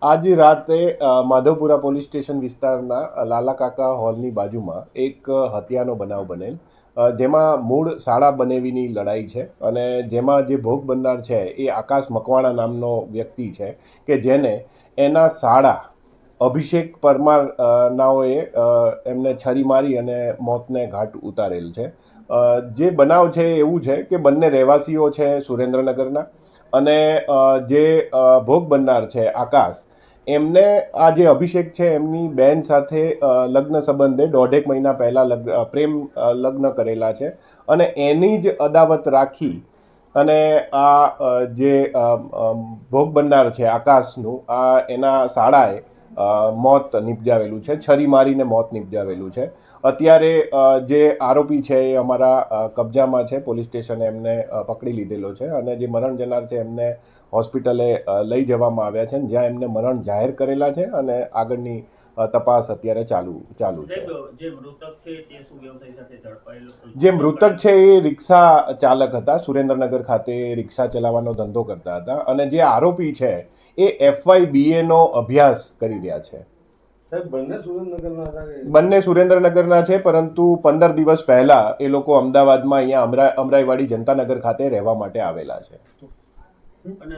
આજ રાતે Madhavpura police station વિસ્તારના લાલા કાકા હોલની બાજુમાં એક હત્યાનો બનાવ બનેલ, જેમાં મૂળ શાળા બનેવીની લડાઈ છે અને જેમાં જે ભોગ બનનાર છે એ આકાશ મકવાણા નામનો વ્યક્તિ છે કે જેને એના શાળા અભિષેક પરમાર નાઓએ એમને છરી મારી અને મોતને ઘાટ ઉતારેલ છે. જે બનાવ છે એવું છે કે બંને રહેવાસીઓ છે સુરેન્દ્રનગરના અને જે ભોગ બનનાર છે આકાશ, એમને આ જે અભિષેક છે એમની બેન સાથે લગ્ન સંબંધે દોઢેક મહિના પહેલાં પ્રેમ લગ્ન કરેલા છે અને એની જ અદાવત રાખી અને જે ભોગ બનનાર છે આકાશનું એના શાળાએ મોત નિપજાવેલું છે, છરી મારીને મોત નિપજાવેલું છે. અત્યારે જે આરોપી છે એ અમારા કબજામાં છે, પોલીસ સ્ટેશને એમને પકડી લીધેલો છે અને જે મરણ જનાર છે એમને હોસ્પિટલે લઈ જવામાં આવ્યા છે, જ્યાં એમને મરણ જાહેર કરેલા છે અને આગળની તપાસ અત્યારે ચાલુ છે. જે મૃતક છે એ રિક્ષા ચાલક હતા, સુરેન્દ્રનગર ખાતે રિક્ષા ચલાવવાનો ધંધો કરતા હતા અને જે આરોપી છે એ FY BA નો અભ્યાસ કરી રહ્યા છે. બંને સુરેન્દ્રનગરના છે, પરંતુ 15 દિવસ પહેલા એ લોકો અમદાવાદમાં અહીંયા અમરાઈવાડી જનતાનગર ખાતે રહેવા માટે આવેલા છે. અને